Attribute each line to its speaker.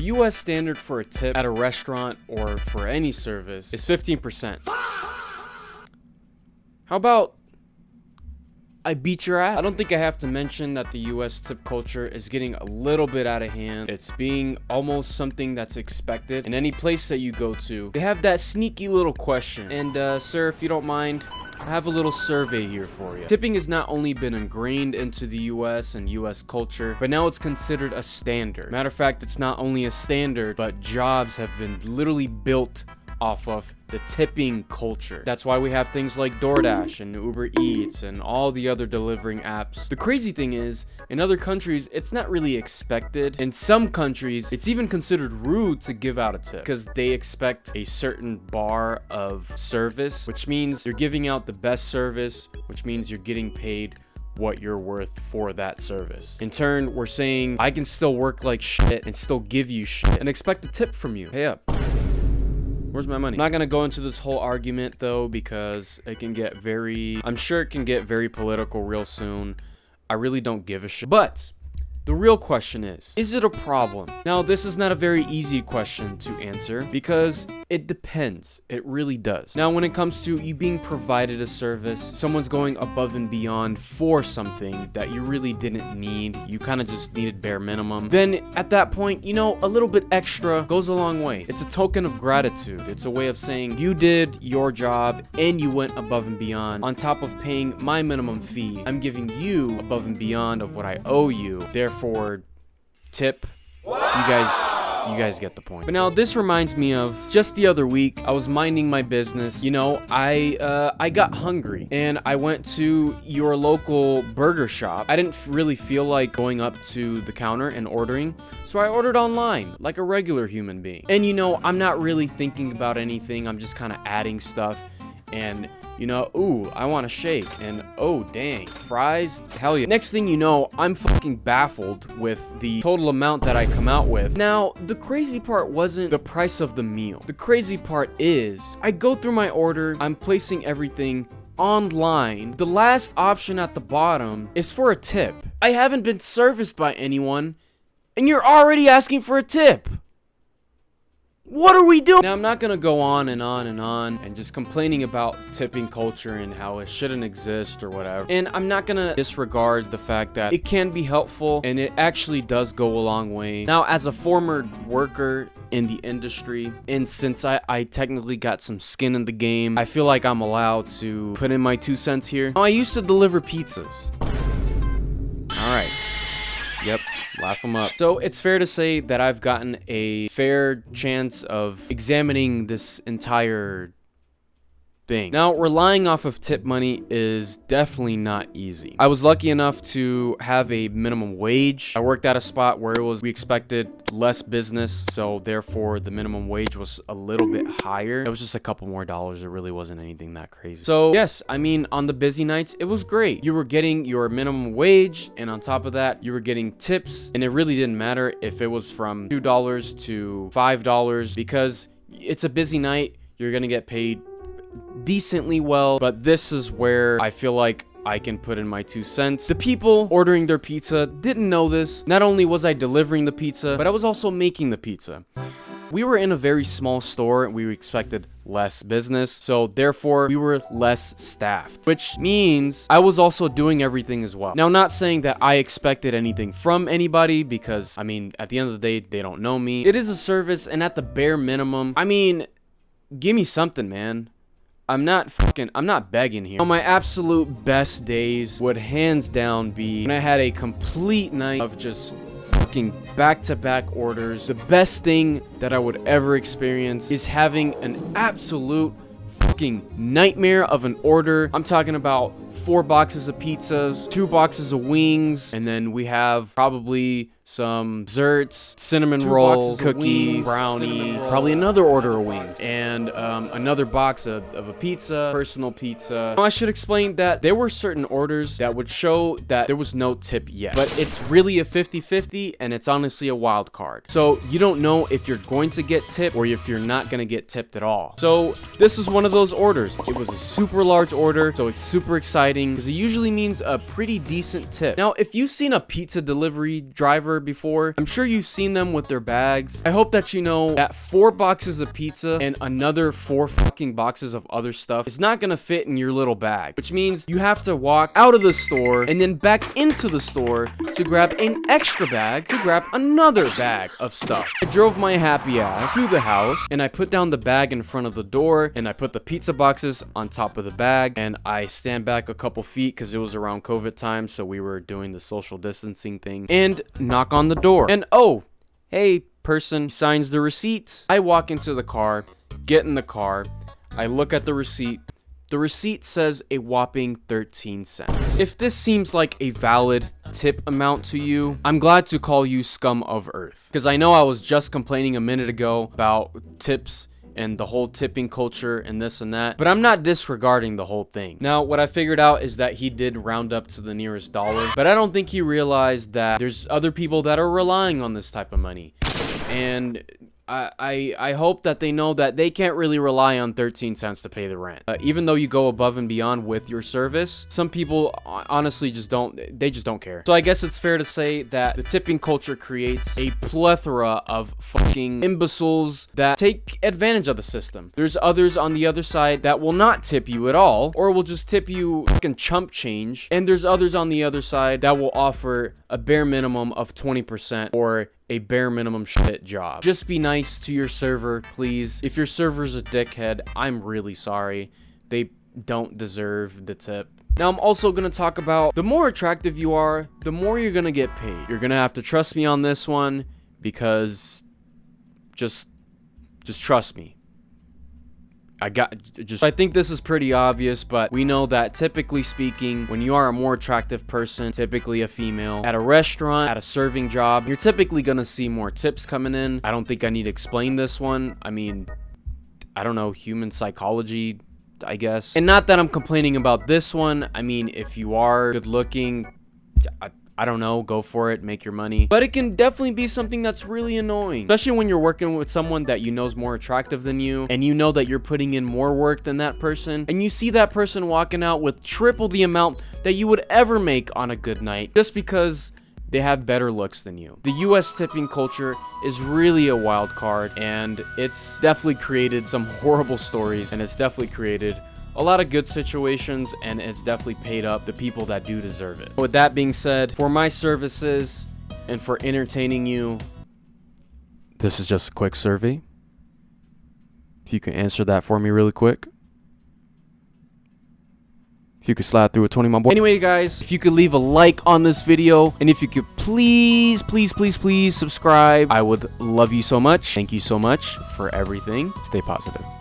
Speaker 1: US standard for a tip at a restaurant or for any service is 15%. How about I beat your ass? I don't think I have to mention that the US tip culture is getting a little bit out of hand. It's being almost something that's expected in any place that you go to. They have that sneaky little question. And sir, if you don't mind, I have a little survey here for you. Tipping has not only been ingrained into the US and US culture, but now it's considered a standard. Matter of fact, it's not only a standard, but jobs have been literally built off of the tipping culture. That's why we have things like DoorDash and Uber Eats and all the other delivering apps. The crazy thing is, in other countries, it's not really expected. In some countries, it's even considered rude to give out a tip because they expect a certain bar of service, which means you're giving out the best service, which means you're getting paid what you're worth for that service. In turn, we're saying I can still work like shit and still give you shit and expect a tip from you. Pay up. Where's my money? I'm not gonna go into this whole argument though, because it can get I'm sure it can get very political real soon. I really don't give a shit. But the real question is it a problem? Now, this is not a very easy question to answer because it depends. It really does. Now, when it comes to you being provided a service, someone's going above and beyond for something that you really didn't need, you kind of just needed bare minimum, then at that point, you know, a little bit extra goes a long way. It's a token of gratitude. It's a way of saying you did your job and you went above and beyond. On top of paying my minimum fee, I'm giving you above and beyond of what I owe you. Therefore, tip. You guys get the point. But now this reminds me of just the other week, I was minding my business. You know, I got hungry and I went to your local burger shop. I didn't really feel like going up to the counter and ordering, so I ordered online like a regular human being. And you know, I'm not really thinking about anything. I'm just kind of adding stuff. And you know, ooh, I want a shake, and oh dang, fries, hell yeah. Next thing you know, I'm fucking baffled with the total amount that I come out with. Now, the crazy part wasn't the price of the meal. The crazy part is, I go through my order, I'm placing everything online. The last option at the bottom is for a tip. I haven't been serviced by anyone, and you're already asking for a tip. What are we doing? Now, I'm not gonna go on and on and on and just complaining about tipping culture and how it shouldn't exist or whatever. And I'm not gonna disregard the fact that it can be helpful and it actually does go a long way. Now, as a former worker in the industry, and since I technically got some skin in the game, I feel like I'm allowed to put in my 2 cents here. Now, I used to deliver pizzas. All right. Yep, laugh them up. So it's fair to say that I've gotten a fair chance of examining this entire thing. Now, relying off of tip money is definitely not easy. I was lucky enough to have a minimum wage. I worked at a spot where we expected less business, so therefore the minimum wage was a little bit higher. It was just a couple more dollars. It really wasn't anything that crazy. So yes, I mean, on the busy nights, it was great. You were getting your minimum wage, and on top of that, you were getting tips, and it really didn't matter if it was from $2 to $5 because it's a busy night. You're gonna get paid decently well. But this is where I feel like I can put in my 2 cents. The people ordering their pizza didn't know this. Not only was I delivering the pizza, but I was also making the pizza. We were in a very small store and we expected less business, so therefore we were less staffed, which means I was also doing everything as well. Now, not saying that I expected anything from anybody because, I mean, at the end of the day, they don't know me. It is a service, and at the bare minimum, I mean, give me something, man. I'm not begging here. My absolute best days would hands down be when I had a complete night of just fucking back-to-back orders. The best thing that I would ever experience is having an absolute fucking nightmare of an order. I'm talking about 4 boxes of pizzas, 2 boxes of wings, and then we have probably some desserts, cinnamon roll, cookie, brownie, probably another order of wings, and another box of a pizza, personal pizza. Now, I should explain that there were certain orders that would show that there was no tip yet, but it's really a 50-50, and it's honestly a wild card. So you don't know if you're going to get tipped or if you're not going to get tipped at all. So this is one of those orders. It was a super large order, so it's super exciting because it usually means a pretty decent tip. Now, if you've seen a pizza delivery driver before. I'm sure you've seen them with their bags. I hope that you know that 4 boxes of pizza and another 4 fucking boxes of other stuff is not gonna fit in your little bag, which means you have to walk out of the store and then back into the store to grab an extra bag to grab another bag of stuff. I drove my happy ass to the house and I put down the bag in front of the door and I put the pizza boxes on top of the bag and I stand back a couple feet because it was around COVID time, so we were doing the social distancing thing, and knock on the door. And oh, hey, person signs the receipt. I walk into the car, get in the car, I look at the receipt. The receipt says a whopping 13 cents. If this seems like a valid tip amount to you, I'm glad to call you scum of earth. Because I know I was just complaining a minute ago about tips and the whole tipping culture and this and that, but I'm not disregarding the whole thing. Now, what I figured out is that he did round up to the nearest dollar, but I don't think he realized that there's other people that are relying on this type of money. And I hope that they know that they can't really rely on 13 cents to pay the rent. Even though you go above and beyond with your service, some people honestly just don't care. So I guess it's fair to say that the tipping culture creates a plethora of fucking imbeciles that take advantage of the system. There's others on the other side that will not tip you at all, or will just tip you fucking chump change. And there's others on the other side that will offer a bare minimum of 20% or a bare minimum shit job. Just be nice to your server, please. If your server's a dickhead, I'm really sorry. They don't deserve the tip. Now, I'm also going to talk about the more attractive you are, the more you're going to get paid. You're going to have to trust me on this one because just trust me. I think this is pretty obvious, but we know that typically speaking, when you are a more attractive person, typically a female, at a restaurant, at a serving job, you're typically gonna see more tips coming in. I don't think I need to explain this one. I mean, I don't know, human psychology, I guess. And not that I'm complaining about this one. I mean, if you are good looking, I don't know, go for it, make your money. But it can definitely be something that's really annoying, especially when you're working with someone that you know is more attractive than you, and you know that you're putting in more work than that person, and you see that person walking out with triple the amount that you would ever make on a good night just because they have better looks than you. The US tipping culture is really a wild card, and it's definitely created some horrible stories, and it's definitely created a lot of good situations, and it's definitely paid up the people that do deserve it. With that being said, for my services and for entertaining you, this is just a quick survey. If you can answer that for me really quick. If you could slide through a 20, my boy. Anyway, guys, if you could leave a like on this video, and if you could please subscribe, I would love you so much. Thank you so much for everything. Stay positive.